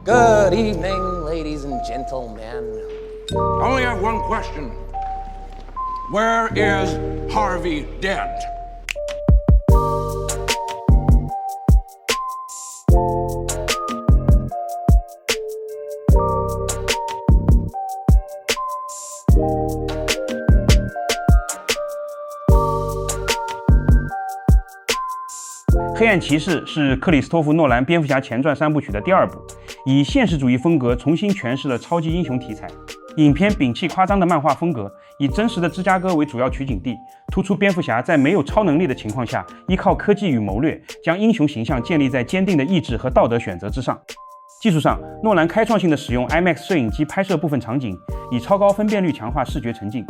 Good evening, ladies and gentlemen. I only have one question. Where is Harvey Dent?黑暗骑士是克里斯托弗·诺兰蝙蝠侠前传3部曲的第2部，以现实主义风格重新诠释了超级英雄题材。影片摒弃夸张的漫画风格，以真实的芝加哥为主要取景地，突出蝙蝠侠在没有超能力的情况下，依靠科技与谋略，将英雄形象建立在坚定的意志和道德选择之上。技术上，诺兰开创性的使用 IMAX 摄影机拍摄部分场景，以超高分辨率强化视觉沉浸。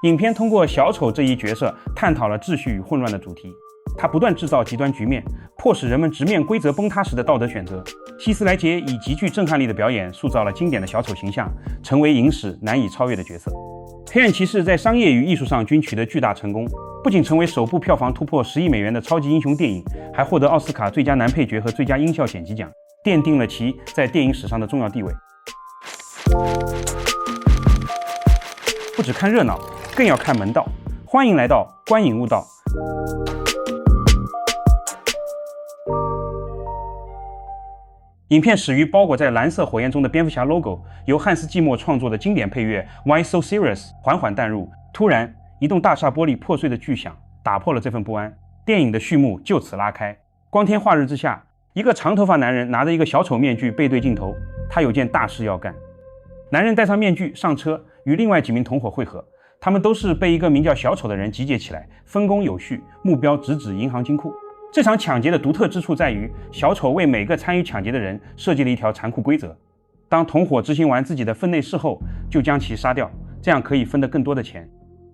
影片通过小丑这一角色，探讨了秩序与混乱的主题。他不断制造极端局面，迫使人们直面规则崩塌时的道德选择。希斯莱杰以极具震撼力的表演塑造了经典的小丑形象，成为影史难以超越的角色。黑暗骑士在商业与艺术上均取得巨大成功，不仅成为首部票房突破10亿美元的超级英雄电影，还获得奥斯卡最佳男配角和最佳音效剪辑奖，奠定了其在电影史上的重要地位。不只看热闹，更要看门道。欢迎来到观影悟道。影片始于包裹在蓝色火焰中的蝙蝠侠 logo， 由汉斯季默创作的经典配乐 Why So Serious 缓缓淡入。突然，一栋大厦玻璃破碎的巨响打破了这份不安，电影的序幕就此拉开。光天化日之下，一个长头发男人拿着一个小丑面具背对镜头，他有件大事要干。男人戴上面具上车，与另外几名同伙会合，他们都是被一个名叫小丑的人集结起来，分工有序，目标直指银行金库。这场抢劫的独特之处在于，小丑为每个参与抢劫的人设计了一条残酷规则：当同伙执行完自己的分内事后，就将其杀掉，这样可以分得更多的钱。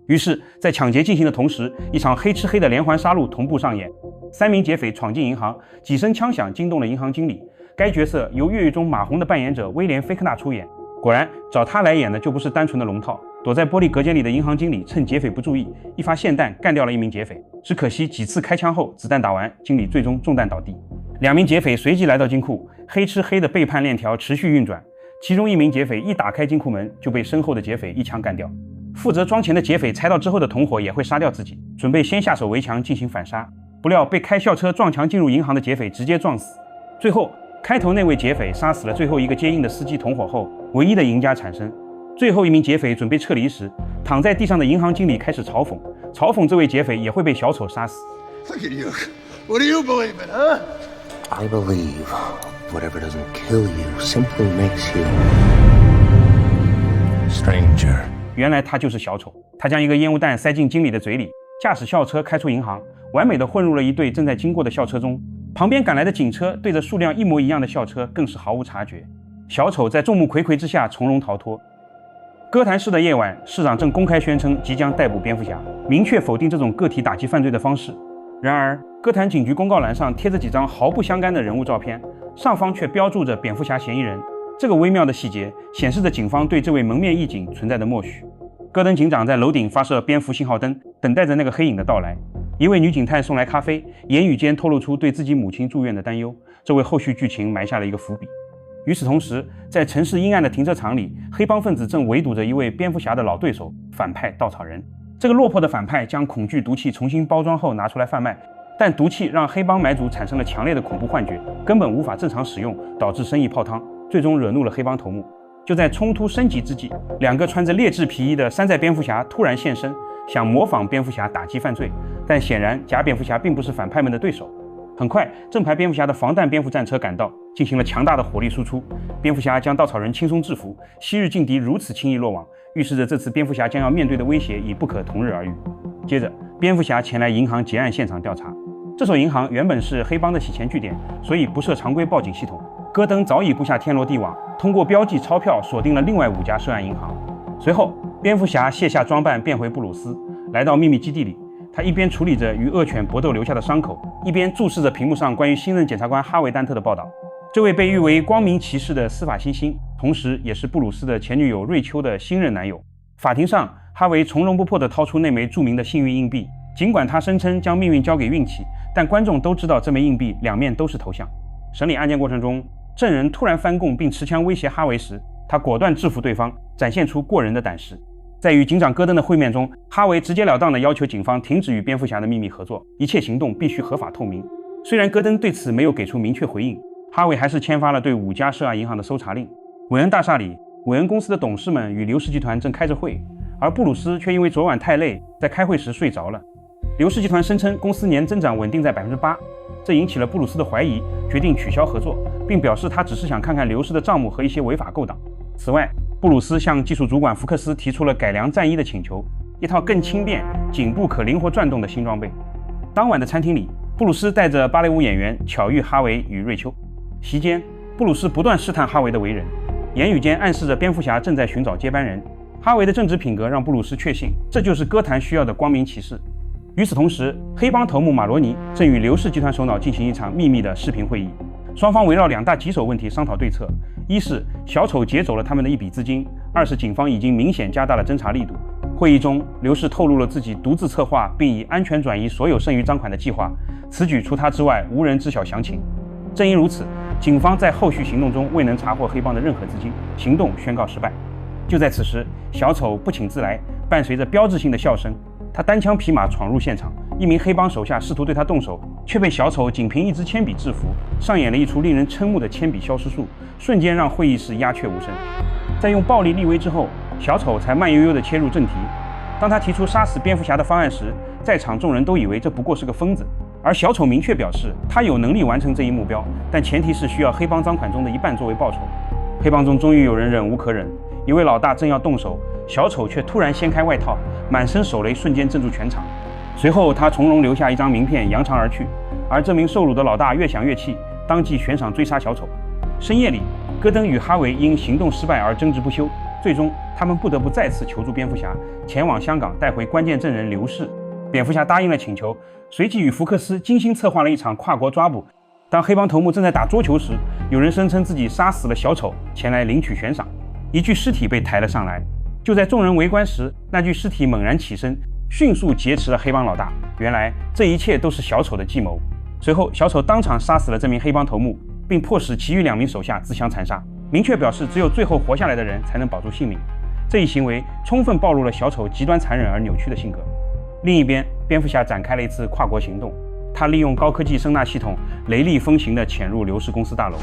于是，在抢劫进行的同时，一场黑吃黑的连环杀戮同步上演。3名劫匪闯进银行，几声枪响惊动了银行经理。该角色由越狱中马洪的扮演者威廉·菲克纳出演。果然，找他来演的就不是单纯的龙套。躲在玻璃隔间里的银行经理趁劫匪不注意，一发霰弹干掉了一名劫匪。只可惜几次开枪后，子弹打完，经理最终中弹倒地。2名劫匪随即来到金库，黑吃黑的背叛链条持续运转。其中1名劫匪一打开金库门，就被身后的劫匪一枪干掉。负责装钱的劫匪猜到之后的同伙也会杀掉自己，准备先下手为强进行反杀。不料被开校车撞墙进入银行的劫匪直接撞死。最后，开头那位劫匪杀死了最后一个接应的司机同伙后，唯一的赢家产生。最后1名劫匪准备撤离时，躺在地上的银行经理开始嘲讽这位劫匪也会被小丑杀死。 Look at you. What do you believe in, huh? I believe whatever doesn't kill you simply makes you stranger. 原来他就是小丑，他将一个烟雾弹塞进经理的嘴里，驾驶校车开出银行，完美的混入了一队正在经过的校车中。旁边赶来的警车对着数辆一模一样的校车更是毫无察觉。小丑在众目睽睽之下从容逃脱。哥谭市的夜晚，市长正公开宣称即将逮捕蝙蝠侠，明确否定这种个体打击犯罪的方式。然而，哥谭警局公告栏上贴着几张毫不相干的人物照片，上方却标注着蝙蝠侠嫌疑人。这个微妙的细节显示着警方对这位蒙面义警存在的默许。戈登警长在楼顶发射蝙蝠信号灯，等待着那个黑影的到来。一位女警探送来咖啡，言语间透露出对自己母亲住院的担忧，这为后续剧情埋下了一个伏笔。与此同时，在城市阴暗的停车场里，黑帮分子正围堵着一位蝙蝠侠的老对手——反派稻草人。这个落魄的反派将恐惧毒气重新包装后拿出来贩卖，但毒气让黑帮买主产生了强烈的恐怖幻觉，根本无法正常使用，导致生意泡汤，最终惹怒了黑帮头目。就在冲突升级之际，2个穿着劣质皮衣的山寨蝙蝠侠突然现身，想模仿蝙蝠侠打击犯罪，但显然假蝙蝠侠并不是反派们的对手。很快，正牌蝙蝠侠的防弹蝙蝠战车赶到，进行了强大的火力输出。蝙蝠侠将稻草人轻松制服，昔日劲敌如此轻易落网，预示着这次蝙蝠侠将要面对的威胁已不可同日而语。接着，蝙蝠侠前来银行劫案现场调查。这所银行原本是黑帮的洗钱据点，所以不设常规报警系统。戈登早已布下天罗地网，通过标记钞票锁定了另外5家涉案银行。随后，蝙蝠侠卸下装扮，变回布鲁斯，来到秘密基地里。他一边处理着与恶犬搏斗留下的伤口，一边注视着屏幕上关于新任检察官哈维·丹特的报道。这位被誉为光明骑士的司法新星，同时也是布鲁斯的前女友瑞秋的新任男友。法庭上，哈维从容不迫地掏出那枚著名的幸运硬币，尽管他声称将命运交给运气，但观众都知道这枚硬币两面都是头像。审理案件过程中，证人突然翻供并持枪威胁哈维时，他果断制服对方，展现出过人的胆识。在与警长戈登的会面中，哈维直截了当地要求警方停止与蝙蝠侠的秘密合作，一切行动必须合法透明。虽然戈登对此没有给出明确回应，哈维还是签发了对5家涉案银行的搜查令。韦恩大厦里，韦恩公司的董事们与刘氏集团正开着会，而布鲁斯却因为昨晚太累，在开会时睡着了。刘氏集团声称公司年增长稳定在8%，这引起了布鲁斯的怀疑，决定取消合作，并表示他只是想看看刘氏的账目和一些违法勾当。此外，布鲁斯向技术主管福克斯提出了改良战衣的请求，一套更轻便、颈部可灵活转动的新装备。当晚的餐厅里，布鲁斯带着芭蕾舞演员巧遇哈维与瑞秋。席间，布鲁斯不断试探哈维的为人，言语间暗示着蝙蝠侠正在寻找接班人。哈维的正直品格让布鲁斯确信，这就是哥谭需要的光明骑士。与此同时，黑帮头目马罗尼正与刘氏集团首脑进行一场秘密的视频会议，双方围绕2大棘手问题商讨对策：一是小丑劫走了他们的一笔资金，二是警方已经明显加大了侦查力度。会议中，刘氏透露了自己独自策划并以安全转移所有剩余赃款的计划，此举除他之外无人知晓详情。正因如此，警方在后续行动中未能查获黑帮的任何资金，行动宣告失败。就在此时，小丑不请自来，伴随着标志性的笑声，他单枪匹马闯入现场，一名黑帮手下试图对他动手，却被小丑仅凭一支铅笔制服，上演了一出令人瞠目的铅笔消失术，瞬间让会议室鸦雀无声。在用暴力立威之后，小丑才慢悠悠地切入正题。当他提出杀死蝙蝠侠的方案时，在场众人都以为这不过是个疯子，而小丑明确表示他有能力完成这一目标，但前提是需要黑帮赃款中的一半作为报酬。黑帮中终于有人忍无可忍，一位老大正要动手，小丑却突然掀开外套，满身手雷瞬间镇住全场。随后他从容留下一张名片，扬长而去。而这名受辱的老大越想越气，当即悬赏追杀小丑。深夜里，戈登与哈维因行动失败而争执不休，最终他们不得不再次求助蝙蝠侠，前往香港带回关键证人刘氏。蝙蝠侠答应了请求，随即与福克斯精心策划了一场跨国抓捕。当黑帮头目正在打桌球时，有人声称自己杀死了小丑，前来领取悬赏。一具尸体被抬了上来，就在众人围观时，那具尸体猛然起身，迅速劫持了黑帮老大。原来这一切都是小丑的计谋。随后，小丑当场杀死了这名黑帮头目，并迫使其余2名手下自相残杀，明确表示只有最后活下来的人才能保住性命。这一行为充分暴露了小丑极端残忍而扭曲的性格。另一边，蝙蝠侠展开了一次跨国行动，他利用高科技声纳系统，雷厉风行地潜入刘氏公司大楼。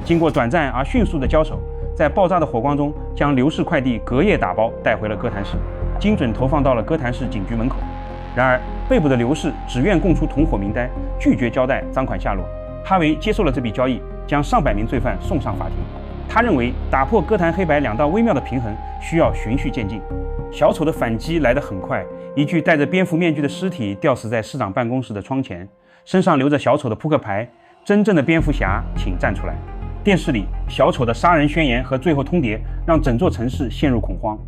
经过短暂而迅速的交手，在爆炸的火光中，将刘氏快递隔夜打包带回了哥谭市，精准投放到了哥谭市警局门口。然而，被捕的刘氏只愿供出同伙名单，拒绝交代赃款下落。哈维接受了这笔交易，将上百名罪犯送上法庭。他认为，打破哥谭黑白2道微妙的平衡，需要循序渐进。小丑的反击来得很快，一具戴着蝙蝠面具的尸体吊死在市长办公室的窗前，身上留着小丑的扑克牌：“真正的蝙蝠侠，请站出来。”电视里，小丑的杀人宣言和最后通牒让整座城市陷入恐慌。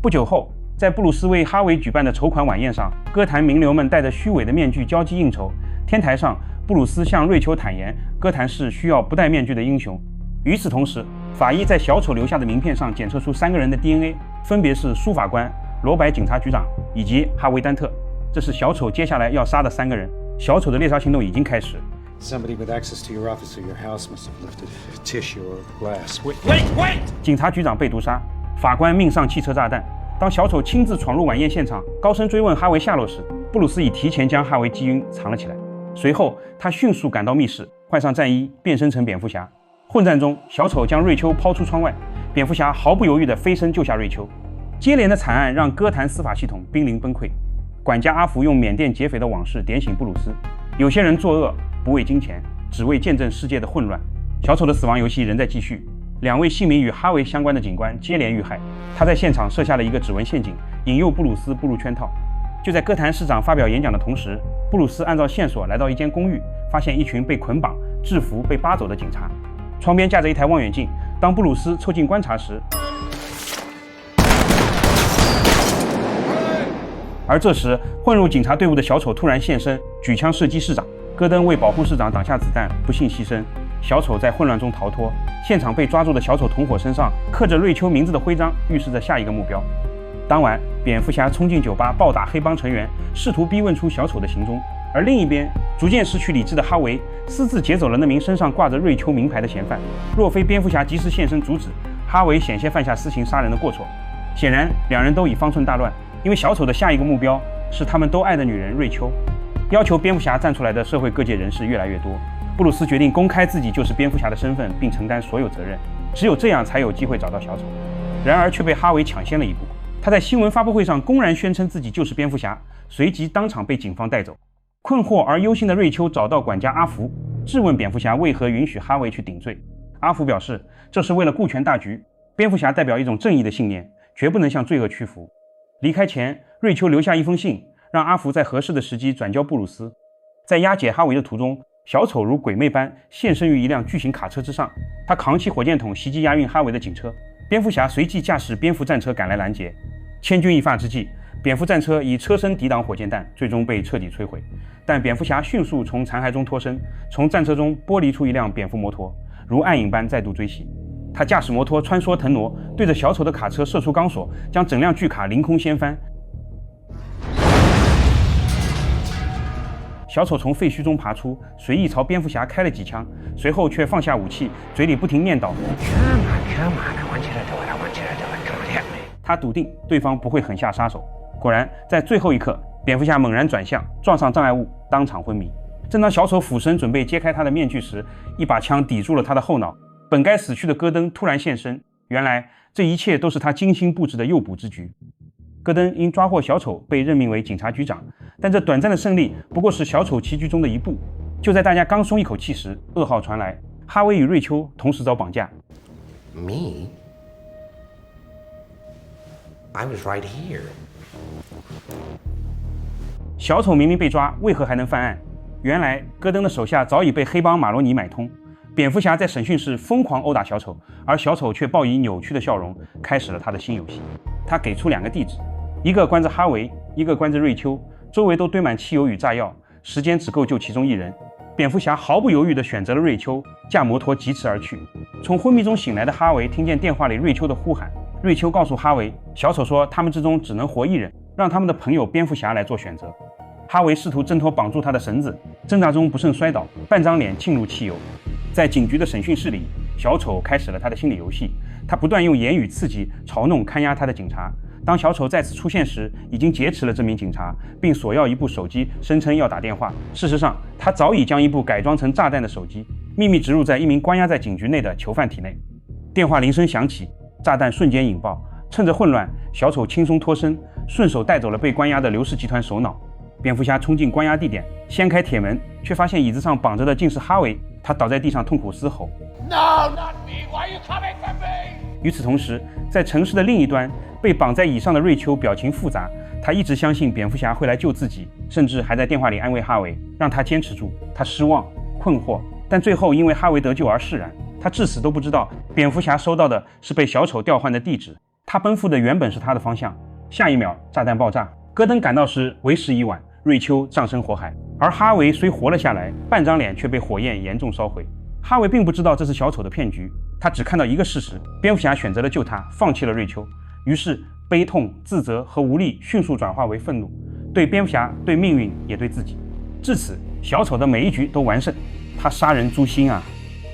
不久后，在布鲁斯为哈维举办的筹款晚宴上，哥谭名流们戴着虚伪的面具交际应酬。天台上，布鲁斯向瑞秋坦言，哥谭市需要不戴面具的英雄。与此同时，法医在小丑留下的名片上检测出3个人的 DNA， 分别是苏法官、罗白警察局长以及哈维丹特。这是小丑接下来要杀的3个人。小丑的猎杀行动已经开始。Somebody with access to your office or your house must have lifted tissue or glass. Wait! 警察局长被毒杀，法官命丧汽车炸弹。当小丑亲自闯入晚宴现场，高声追问哈维下落时，布鲁斯已提前将哈维击晕，藏了起来。随后，他迅速赶到密室，换上战衣，变身成蝙蝠侠。混战中，小丑将瑞秋抛出窗外，蝙蝠侠毫不犹豫地飞身救下瑞秋。接连的惨案让哥谭司法系统濒临崩溃。管家阿福用缅甸劫匪的往事点醒布鲁斯：有些人作恶不为金钱，只为见证世界的混乱。小丑的死亡游戏仍在继续，2位姓名与哈维相关的警官接连遇害。他在现场设下了一个指纹陷阱，引诱布鲁斯步入圈套。就在哥谭市长发表演讲的同时，布鲁斯按照线索来到一间公寓，发现一群被捆绑、制服、被扒走的警察。窗边架着一台望远镜，当布鲁斯凑近观察时，而这时混入警察队伍的小丑突然现身，举枪射击市长。戈登为保护市长挡下子弹，不幸牺牲。小丑在混乱中逃脱，现场被抓住的小丑同伙身上刻着瑞秋名字的徽章，预示着下一个目标。当晚，蝙蝠侠冲进酒吧暴打黑帮成员，试图逼问出小丑的行踪。而另一边，逐渐失去理智的哈维私自劫走了那名身上挂着瑞秋名牌的嫌犯。若非蝙蝠侠及时现身阻止，哈维险些犯下私刑杀人的过错。显然，两人都已方寸大乱，因为小丑的下一个目标是他们都爱的女人瑞秋。要求蝙蝠侠站出来的社会各界人士越来越多，布鲁斯决定公开自己就是蝙蝠侠的身份，并承担所有责任。只有这样才有机会找到小丑。然而却被哈维抢先了一步。他在新闻发布会上公然宣称自己就是蝙蝠侠，随即当场被警方带走。困惑而忧心的瑞秋找到管家阿福，质问蝙蝠侠为何允许哈维去顶罪。阿福表示，这是为了顾全大局，蝙蝠侠代表一种正义的信念，绝不能向罪恶屈服。离开前，瑞秋留下一封信，让阿福在合适的时机转交布鲁斯。在押解哈维的途中，小丑如鬼魅般现身于一辆巨型卡车之上，他扛起火箭筒袭击押运哈维的警车，蝙蝠侠随即驾驶蝙蝠战车赶来拦截。千钧一发之际，蝙蝠战车以车身抵挡火箭弹，最终被彻底摧毁。但蝙蝠侠迅速从残骸中脱身，从战车中剥离出一辆蝙蝠摩托，如暗影般再度追袭。他驾驶摩托穿梭腾挪，对着小丑的卡车射出钢索，将整辆巨卡凌空掀翻。小丑从废墟中爬出，随意朝蝙蝠侠开了几枪，随后却放下武器，嘴里不停念叨 Come on, I want you to do it, I want you to do it, come on, hit me. 他笃定对方不会狠下杀手。果然，在最后一刻，蝙蝠侠猛然转向，撞上障碍物，当场昏迷。正当小丑俯身准备揭开他的面具时，一把枪抵住了他的后脑。本该死去的戈登突然现身，原来这一切都是他精心布置的诱捕之局。戈登因抓获小丑被任命为警察局长，但这短暂的胜利不过是小丑棋局中的一步。就在大家刚松一口气时，噩耗传来，哈维与瑞秋同时遭绑架。Me? I was right here. 小丑明明被抓，为何还能犯案？原来戈登的手下早已被黑帮马罗尼买通。蝙蝠侠在审讯室疯狂殴打小丑，而小丑却报以扭曲的笑容，开始了他的新游戏。他给出2个地址，一个关着哈维，一个关着瑞秋，周围都堆满汽油与炸药，时间只够救其中一人。蝙蝠侠毫不犹豫地选择了瑞秋，驾摩托疾驰而去。从昏迷中醒来的哈维听见电话里瑞秋的呼喊，瑞秋告诉哈维，小丑说他们之中只能活一人，让他们的朋友蝙蝠侠来做选择。哈维试图挣脱绑住他的绳子，挣扎中不慎摔倒，半张脸浸入汽油。在警局的审讯室里，小丑开始了他的心理游戏，他不断用言语刺激、嘲弄看押他的警察。当小丑再次出现时，已经劫持了这名警察，并索要一部手机，声称要打电话。事实上，他早已将一部改装成炸弹的手机秘密植入在一名关押在警局内的囚犯体内。电话铃声响起，炸弹瞬间引爆。趁着混乱，小丑轻松脱身，顺手带走了被关押的刘氏集团首脑。蝙蝠侠冲进关押地点，掀开铁门，却发现椅子上绑着的竟是哈维。他倒在地上痛苦嘶吼 No, not me. Why are you coming for me? 与此同时，在城市的另一端，被绑在椅上的瑞秋表情复杂。他一直相信蝙蝠侠会来救自己，甚至还在电话里安慰哈维，让他坚持住。他失望、困惑，但最后因为哈维得救而释然。他至死都不知道，蝙蝠侠收到的是被小丑调换的地址。他奔赴的原本是他的方向。下一秒，炸弹爆炸，戈登赶到时为时已晚，瑞秋葬身火海。而哈维虽活了下来，半张脸却被火焰严重烧毁。哈维并不知道这是小丑的骗局，他只看到一个事实：蝙蝠侠选择了救他，放弃了瑞秋。于是悲痛、自责和无力迅速转化为愤怒，对蝙蝠侠、对命运，也对自己。至此，小丑的每一局都完胜。他杀人诛心啊！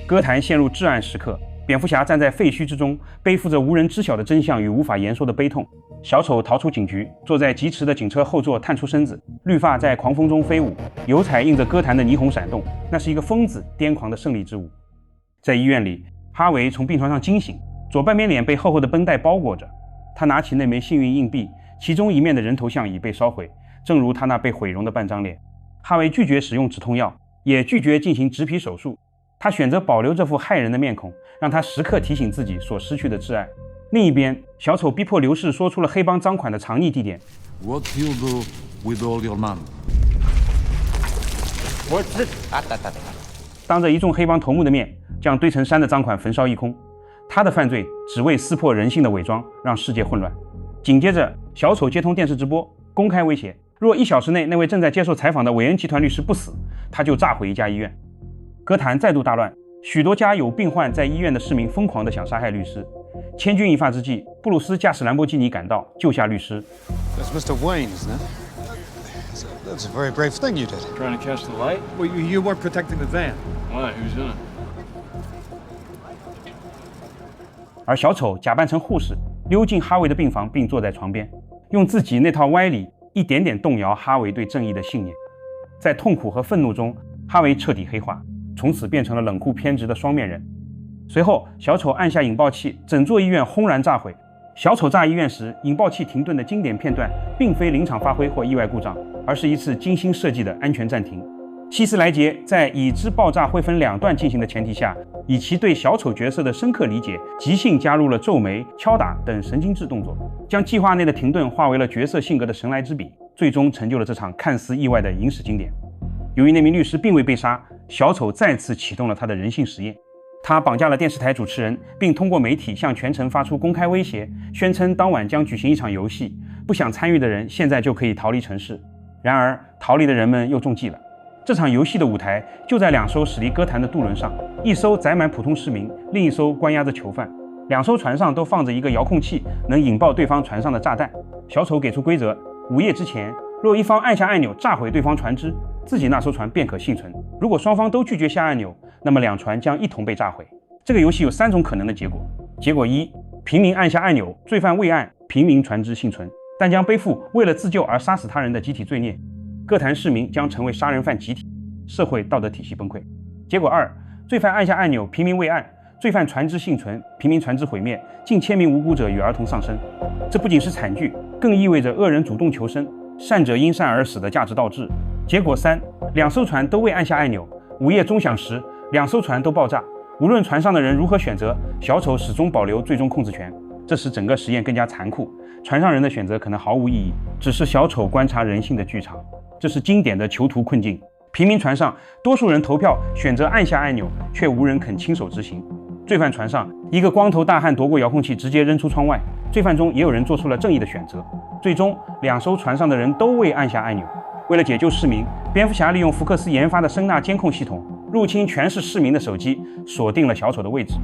歌坛陷入至暗时刻，蝙蝠侠站在废墟之中，背负着无人知晓的真相与无法言说的悲痛。小丑逃出警局，坐在疾驰的警车后座探出身子，绿发在狂风中飞舞，油彩映着歌坛的霓虹闪动，那是一个疯子癫狂的胜利之舞。在医院里，哈维从病床上惊醒，左半边脸被厚厚的绷带包裹着。他拿起那枚幸运硬币，其中一面的人头像已被烧毁，正如他那被毁容的半张脸。哈维拒绝使用止痛药，也拒绝进行植皮手术。他选择保留这副骇人的面孔，让他时刻提醒自己所失去的挚爱。另一边，小丑逼迫刘氏说出了黑帮赃款的藏匿地点。 What you do with all your money? What's it? 当着一众黑帮头目的面，将堆成山的赃款焚烧一空。他的犯罪只为撕破人性的伪装，让世界混乱。紧接着，小丑接通电视直播，公开威胁：若1小时内那位正在接受采访的韦恩集团律师不死，他就炸毁一家医院。歌坛再度大乱，许多家有病患在医院的市民疯狂地想杀害律师。千钧一发之际，布鲁斯驾驶兰博基尼赶到，救下律师。 That's Mr. Wayne, isn't it? That's a very brave thing you did. Trying to catch the light? Well, you weren't protecting the van. Why? Who's in it? 而小丑假扮成护士，溜进哈维的病房，并坐在床边，用自己那套歪理一点点动摇哈维对正义的信念。在痛苦和愤怒中，哈维彻底黑化，从此变成了冷酷偏执的双面人。随后，小丑按下引爆器，整座医院轰然炸毁。小丑炸医院时，引爆器停顿的经典片段，并非临场发挥或意外故障，而是一次精心设计的安全暂停。希斯莱杰在已知爆炸会分两段进行的前提下，以其对小丑角色的深刻理解，即兴加入了皱眉、敲打等神经质动作，将计划内的停顿化为了角色性格的神来之笔，最终成就了这场看似意外的影史经典。由于那名律师并未被杀，小丑再次启动了他的人性实验。他绑架了电视台主持人，并通过媒体向全城发出公开威胁，宣称当晚将举行一场游戏，不想参与的人现在就可以逃离城市。然而，逃离的人们又中计了。这场游戏的舞台就在2艘驶离哥谭的渡轮上，一艘载满普通市民，另一艘关押着囚犯。2艘船上都放着一个遥控器，能引爆对方船上的炸弹。小丑给出规则：午夜之前，若一方按下按钮炸毁对方船只，自己那艘船便可幸存；如果双方都拒绝下按钮，那么2船将一同被炸毁。这个游戏有3种可能的结果：结果1，平民按下按钮，罪犯未按，平民船只幸存，但将背负为了自救而杀死他人的集体罪孽。哥谭市民将成为杀人犯集体，社会道德体系崩溃。结果2，罪犯按下按钮，平民未按，罪犯船只幸存，平民船只毁灭，近千名无辜者与儿童丧生。这不仅是惨剧，更意味着恶人主动求生，善者因善而死的价值倒置。结果3，2艘船都未按下按钮，午夜钟响时，2艘船都爆炸。无论船上的人如何选择，小丑始终保留最终控制权，这使整个实验更加残酷。船上人的选择可能毫无意义，只是小丑观察人性的剧场。这是经典的囚徒困境。平民船上，多数人投票选择按下按钮，却无人肯亲手执行。罪犯船上，一个光头大汉夺过遥控器，直接扔出窗外。罪犯中也有人做出了正义的选择。最终，2艘船上的人都未按下按钮。为了解救市民，蝙蝠侠利用福克斯研发的声纳监控系统，入侵全市市民的手机，锁定了小丑的位置。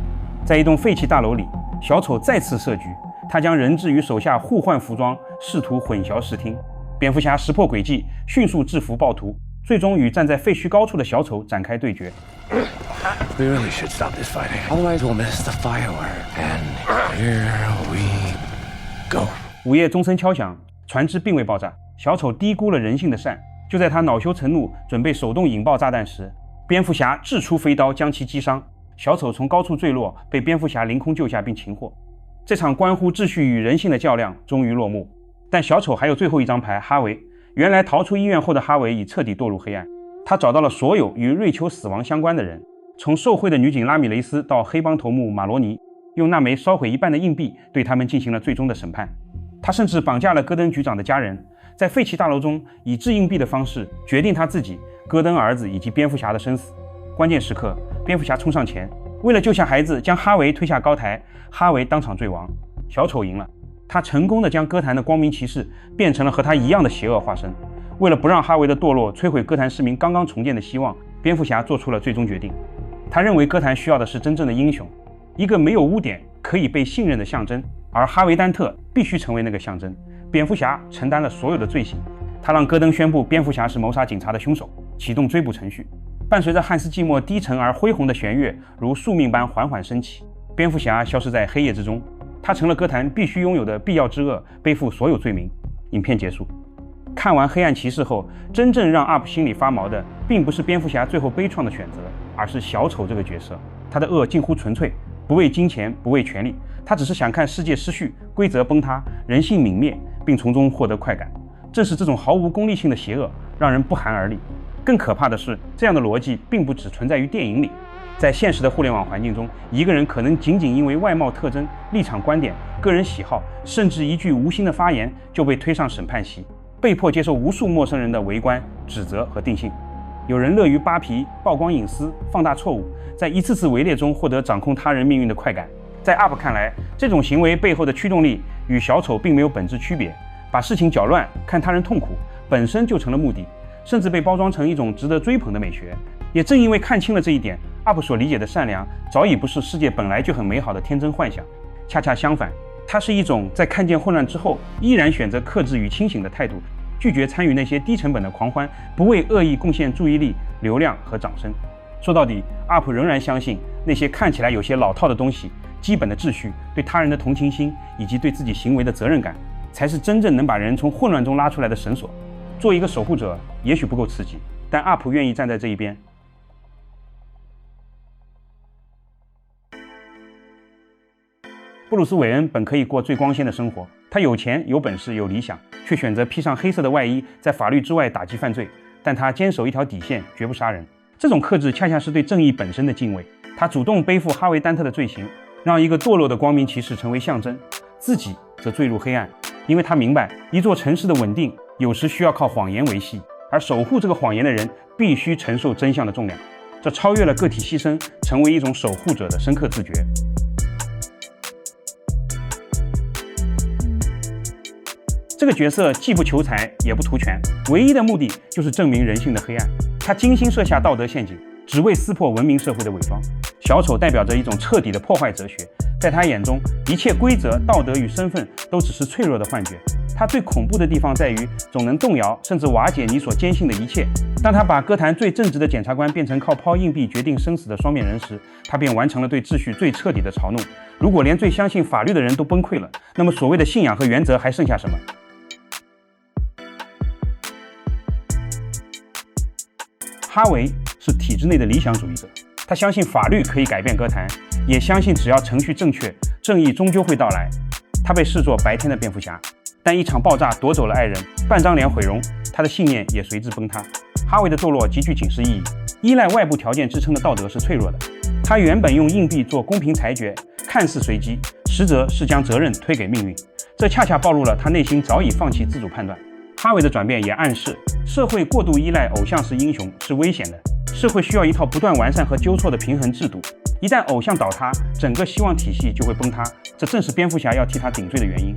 在一栋废弃大楼里，小丑再次设局，他将人质与手下互换服装，试图混淆视听。蝙蝠侠识破诡计，迅速制服暴徒，最终与站在废墟高处的小丑展开对决。We really should stop this fighting. Otherwise, we'll miss the firework. And here we go. 午夜钟声敲响，船只并未爆炸。小丑低估了人性的善，就在他恼羞成怒，准备手动引爆炸弹时，蝙蝠侠掷出飞刀将其击伤。小丑从高处坠落，被蝙蝠侠凌空救下并擒获。这场关乎秩序与人性的较量终于落幕。但小丑还有最后一张牌，哈维。原来逃出医院后的哈维已彻底堕入黑暗。他找到了所有与瑞秋死亡相关的人，从受贿的女警拉米雷斯到黑帮头目马罗尼，用那枚烧毁一半的硬币对他们进行了最终的审判。他甚至绑架了戈登局长的家人，在废弃大楼中以掷硬币的方式决定他自己、戈登儿子以及蝙蝠侠的生死。关键时刻，蝙蝠侠冲上前，为了救下孩子，将哈维推下高台，哈维当场坠亡。小丑赢了。他成功地将哥谭的光明骑士变成了和他一样的邪恶化身。为了不让哈维的堕落摧毁哥谭市民刚刚重建的希望，蝙蝠侠做出了最终决定。他认为哥谭需要的是真正的英雄，一个没有污点、可以被信任的象征，而哈维·丹特必须成为那个象征。蝙蝠侠承担了所有的罪行，他让戈登宣布蝙蝠侠是谋杀警察的凶手，启动追捕程序。伴随着汉斯·季默低沉而恢宏的弦乐如宿命般缓缓升起，蝙蝠侠消失在黑夜之中。他成了哥谭必须拥有的必要之恶，背负所有罪名。影片结束。看完《黑暗骑士》后，真正让 UP 心里发毛的，并不是蝙蝠侠最后悲怆的选择，而是小丑这个角色。他的恶近乎纯粹，不为金钱，不为权力，他只是想看世界失序，规则崩塌，人性泯灭，并从中获得快感。正是这种毫无功利性的邪恶，让人不寒而栗。更可怕的是，这样的逻辑并不只存在于电影里。在现实的互联网环境中，一个人可能仅仅因为外貌特征、立场观点、个人喜好，甚至一句无心的发言，就被推上审判席，被迫接受无数陌生人的围观、指责和定性。有人乐于扒皮、曝光隐私、放大错误，在一次次围猎中获得掌控他人命运的快感。在 UP 看来，这种行为背后的驱动力与小丑并没有本质区别，把事情搅乱、看他人痛苦，本身就成了目的，甚至被包装成一种值得追捧的美学。也正因为看清了这一点，UP 所理解的善良早已不是世界本来就很美好的天真幻想。恰恰相反，它是一种在看见混乱之后依然选择克制与清醒的态度，拒绝参与那些低成本的狂欢，不为恶意贡献注意力、流量和掌声。说到底，UP仍然相信那些看起来有些老套的东西，基本的秩序、对他人的同情心以及对自己行为的责任感，才是真正能把人从混乱中拉出来的绳索。做一个守护者也许不够刺激，但UP愿意站在这一边。布鲁斯·韦恩本可以过最光鲜的生活，他有钱、有本事、有理想，却选择披上黑色的外衣，在法律之外打击犯罪。但他坚守一条底线，绝不杀人。这种克制恰恰是对正义本身的敬畏。他主动背负哈维·丹特的罪行，让一个堕落的光明骑士成为象征，自己则坠入黑暗。因为他明白，一座城市的稳定有时需要靠谎言维系，而守护这个谎言的人必须承受真相的重量。这超越了个体牺牲，成为一种守护者的深刻自觉。这个角色既不求财，也不图权，唯一的目的就是证明人性的黑暗。他精心设下道德陷阱，只为撕破文明社会的伪装。小丑代表着一种彻底的破坏哲学，在他眼中，一切规则、道德与身份都只是脆弱的幻觉。他最恐怖的地方在于，总能动摇甚至瓦解你所坚信的一切。当他把歌坛最正直的检察官变成靠抛硬币决定生死的双面人时，他便完成了对秩序最彻底的嘲弄。如果连最相信法律的人都崩溃了，那么所谓的信仰和原则还剩下什么？哈维是体制内的理想主义者，他相信法律可以改变歌坛，也相信只要程序正确，正义终究会到来。他被视作白天的蝙蝠侠，但一场爆炸夺走了爱人，半张脸毁容，他的信念也随之崩塌。哈维的堕落极具警示意义，依赖外部条件支撑的道德是脆弱的。他原本用硬币做公平裁决，看似随机，实则是将责任推给命运。这恰恰暴露了他内心早已放弃自主判断。哈维的转变也暗示，社会过度依赖偶像式英雄是危险的。社会需要一套不断完善和纠错的平衡制度，一旦偶像倒塌，整个希望体系就会崩塌。这正是蝙蝠侠要替他顶罪的原因。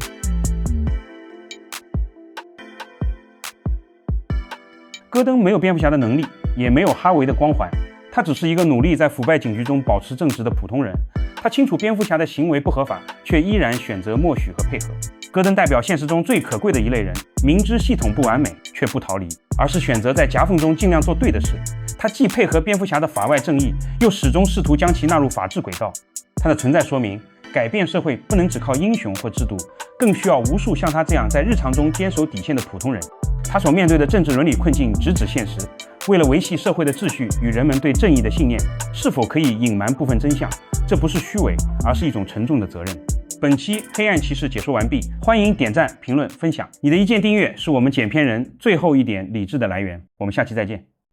戈登没有蝙蝠侠的能力，也没有哈维的光环，他只是一个努力在腐败警局中保持正直的普通人。他清楚蝙蝠侠的行为不合法，却依然选择默许和配合。戈登代表现实中最可贵的一类人，明知系统不完美，却不逃离，而是选择在夹缝中尽量做对的事。他既配合蝙蝠侠的法外正义，又始终试图将其纳入法治轨道。他的存在说明，改变社会不能只靠英雄或制度，更需要无数像他这样在日常中坚守底线的普通人。他所面对的政治伦理困境直指现实，为了维系社会的秩序与人们对正义的信念，是否可以隐瞒部分真相？这不是虚伪，而是一种沉重的责任。本期黑暗骑士解说完毕，欢迎点赞、评论、分享。你的一键订阅是我们剪片人最后一点理智的来源。我们下期再见。